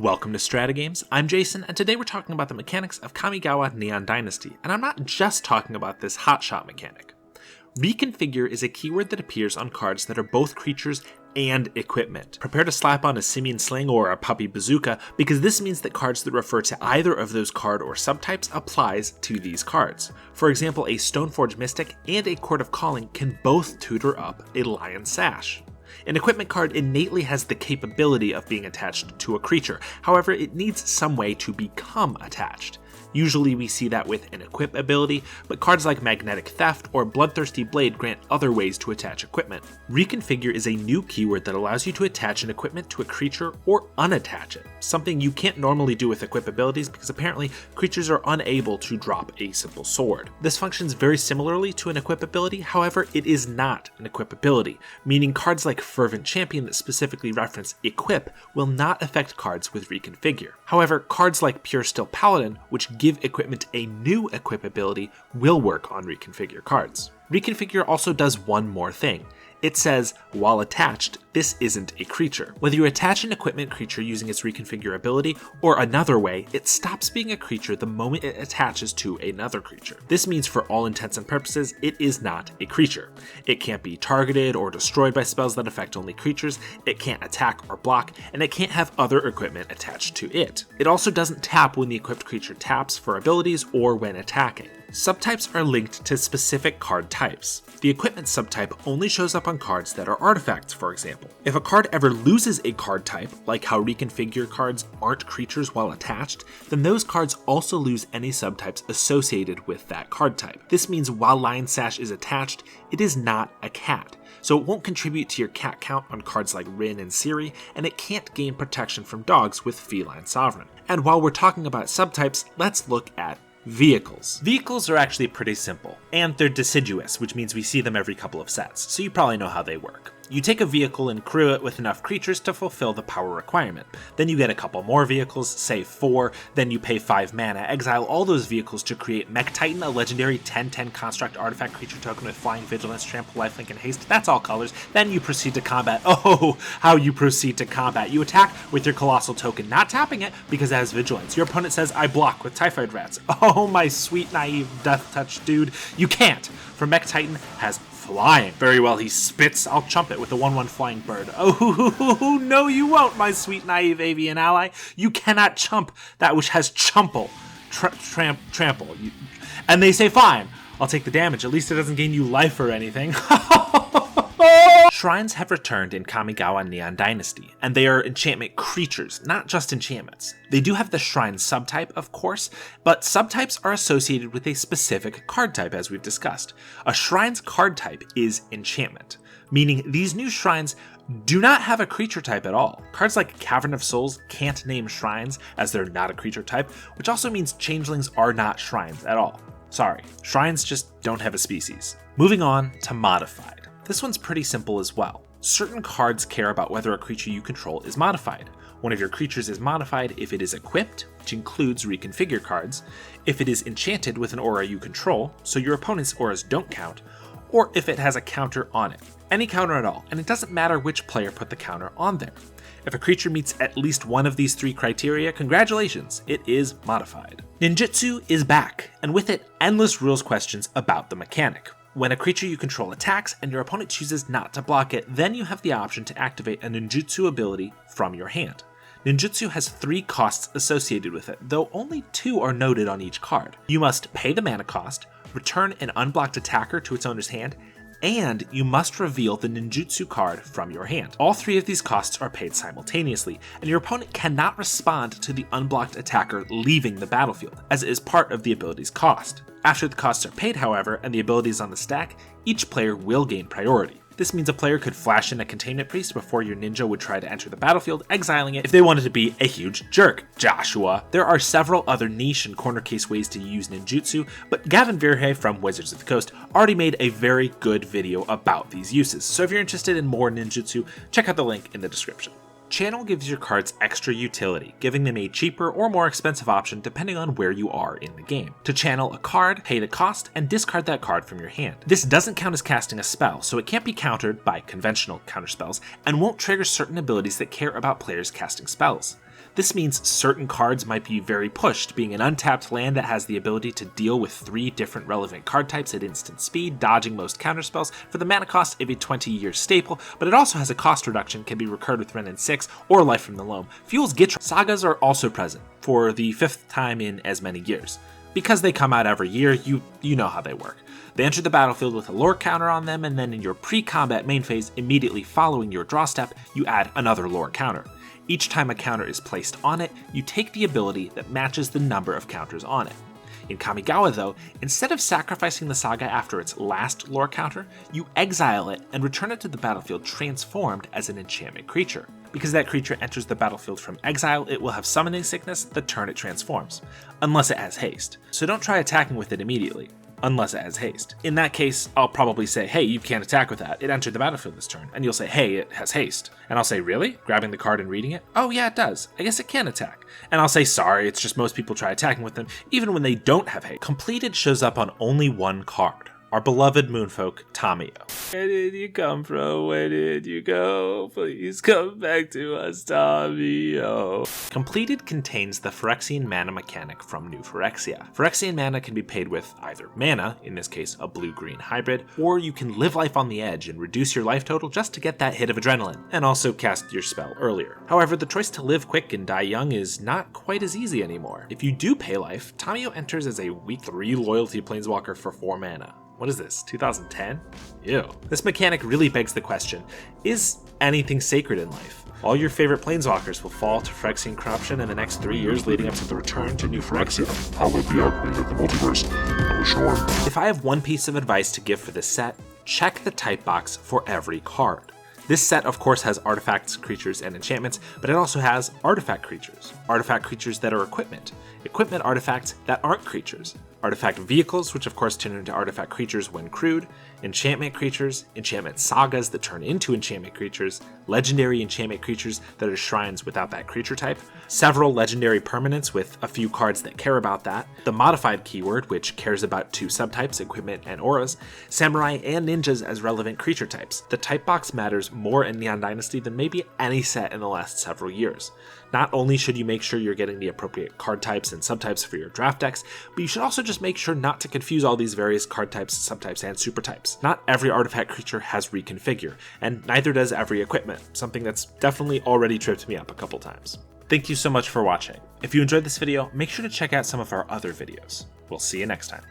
Welcome to StrataGames, I'm Jason, and today we're talking about the mechanics of Kamigawa Neon Dynasty, and I'm not just talking about this hotshot mechanic. Reconfigure is a keyword that appears on cards that are both creatures and equipment. Prepare to slap on a simian sling or a puppy bazooka, because this means that cards that refer to either of those card or subtypes applies to these cards. For example, a Stoneforge Mystic and a Court of Calling can both tutor up a Lion Sash. An equipment card innately has the capability of being attached to a creature, however it needs some way to become attached. Usually we see that with an equip ability, but cards like Magnetic Theft or Bloodthirsty Blade grant other ways to attach equipment. Reconfigure is a new keyword that allows you to attach an equipment to a creature or unattach it, something you can't normally do with equip abilities because apparently creatures are unable to drop a simple sword. This functions very similarly to an equip ability, however it is not an equip ability, meaning cards like Fervent Champion that specifically reference equip will not affect cards with Reconfigure. However, cards like Pure Steel Paladin, which give equipment a new equip ability, will work on Reconfigure cards. Reconfigure also does one more thing. It says, while attached, this isn't a creature. Whether you attach an equipment creature using its Reconfigure ability, or another way, it stops being a creature the moment it attaches to another creature. This means for all intents and purposes, it is not a creature. It can't be targeted or destroyed by spells that affect only creatures, it can't attack or block, and it can't have other equipment attached to it. It also doesn't tap when the equipped creature taps for abilities or when attacking. Subtypes are linked to specific card types. The equipment subtype only shows up on cards that are artifacts, for example. If a card ever loses a card type, like how Reconfigure cards aren't creatures while attached, then those cards also lose any subtypes associated with that card type. This means while Lion Sash is attached, it is not a cat, so it won't contribute to your cat count on cards like Rin and Ciri, and it can't gain protection from dogs with Feline Sovereign. And while we're talking about subtypes, let's look at vehicles. Vehicles are actually pretty simple, and they're deciduous, which means we see them every couple of sets, so you probably know how they work. You take a vehicle and crew it with enough creatures to fulfill the power requirement. Then you get a couple more vehicles, say 4, then you pay 5 mana, exile all those vehicles to create Mech Titan, a legendary 10/10 construct artifact creature token with flying, vigilance, trample, lifelink, and haste. That's all colors. Then you proceed to combat. Oh, how you proceed to combat. You attack with your colossal token, not tapping it because it has vigilance. Your opponent says, I block with Typhoid Rats. Oh, my sweet, naive, death touch dude. You can't, for Mech Titan has flying. Very well, he spits. I'll chump it with a 1/1 flying bird. Oh, no you won't, my sweet naive avian ally. You cannot chump that which has chumple. Trample. And they say, fine, I'll take the damage. At least it doesn't gain you life or anything. Shrines have returned in Kamigawa Neon Dynasty, and they are enchantment creatures, not just enchantments. They do have the shrine subtype, of course, but subtypes are associated with a specific card type, as we've discussed. A shrine's card type is enchantment, meaning these new shrines do not have a creature type at all. Cards like Cavern of Souls can't name shrines, as they're not a creature type, which also means changelings are not shrines at all. Sorry, shrines just don't have a species. Moving on to modified. This one's pretty simple as well. Certain cards care about whether a creature you control is modified. One of your creatures is modified if it is equipped, which includes Reconfigure cards, if it is enchanted with an aura you control, so your opponent's auras don't count, or if it has a counter on it. Any counter at all, and it doesn't matter which player put the counter on there. If a creature meets at least one of these 3 criteria, congratulations, it is modified. Ninjutsu is back, and with it, endless rules questions about the mechanic. When a creature you control attacks and your opponent chooses not to block it, then you have the option to activate a ninjutsu ability from your hand. Ninjutsu has 3 costs associated with it, though only 2 are noted on each card. You must pay the mana cost, return an unblocked attacker to its owner's hand, and you must reveal the ninjutsu card from your hand. All 3 of these costs are paid simultaneously, and your opponent cannot respond to the unblocked attacker leaving the battlefield, as it is part of the ability's cost. After the costs are paid, however, and the ability is on the stack, each player will gain priority. This means a player could flash in a Containment Priest before your ninja would try to enter the battlefield, exiling it if they wanted to be a huge jerk, Joshua. There are several other niche and corner case ways to use ninjutsu, but Gavin Verhey from Wizards of the Coast already made a very good video about these uses, so if you're interested in more ninjutsu, check out the link in the description. Channel gives your cards extra utility, giving them a cheaper or more expensive option depending on where you are in the game. To channel a card, pay the cost, and discard that card from your hand. This doesn't count as casting a spell, so it can't be countered by conventional counterspells, and won't trigger certain abilities that care about players casting spells. This means certain cards might be very pushed, being an untapped land that has the ability to deal with 3 different relevant card types at instant speed, dodging most counterspells for the mana cost of a 20-year staple, but it also has a cost reduction, can be recurred with Wrenn and 6 or Life from the Loam. Fuels Gitron. Sagas are also present for the 5th time in as many years. Because they come out every year, you know how they work. They enter the battlefield with a lore counter on them, and then in your pre-combat main phase, immediately following your draw step, you add another lore counter. Each time a counter is placed on it, you take the ability that matches the number of counters on it. In Kamigawa though, instead of sacrificing the saga after its last lore counter, you exile it and return it to the battlefield transformed as an enchantment creature. Because that creature enters the battlefield from exile, it will have summoning sickness the turn it transforms, unless it has haste. So don't try attacking with it immediately, unless it has haste. In that case, I'll probably say, hey, you can't attack with that, it entered the battlefield this turn, and you'll say, hey, it has haste. And I'll say, really? Grabbing the card and reading it? Oh yeah, it does. I guess it can attack. And I'll say, sorry, it's just most people try attacking with them, even when they don't have haste. Completed shows up on only one card. Our beloved moonfolk, Tamiyo. Where did you come from? Where did you go? Please come back to us, Tamiyo. Completed contains the Phyrexian mana mechanic from New Phyrexia. Phyrexian mana can be paid with either mana, in this case a blue-green hybrid, or you can live life on the edge and reduce your life total just to get that hit of adrenaline, and also cast your spell earlier. However, the choice to live quick and die young is not quite as easy anymore. If you do pay life, Tamiyo enters as a weak 3 loyalty planeswalker for 4 mana. What is this, 2010? Ew. This mechanic really begs the question, is anything sacred in life? All your favorite planeswalkers will fall to Phyrexian corruption in the next 3 years leading up to the return to New Phyrexia. Hallowed be outbreak of the multiverse. I was sure. If I have one piece of advice to give for this set, check the type box for every card. This set, of course, has artifacts, creatures, and enchantments, but it also has artifact creatures that are equipment artifacts that aren't creatures, artifact vehicles, which of course turn into artifact creatures when crewed, enchantment creatures, enchantment sagas that turn into enchantment creatures, legendary enchantment creatures that are shrines without that creature type, several legendary permanents with a few cards that care about that, the modified keyword, which cares about 2 subtypes, equipment and auras, samurai and ninjas as relevant creature types. The type box matters more in Neon Dynasty than maybe any set in the last several years. Not only should you make sure you're getting the appropriate card types and subtypes for your draft decks, but you should also just make sure not to confuse all these various card types, subtypes, and super types. Not every artifact creature has Reconfigure, and neither does every equipment, something that's definitely already tripped me up a couple times. Thank you so much for watching. If you enjoyed this video, make sure to check out some of our other videos. We'll see you next time.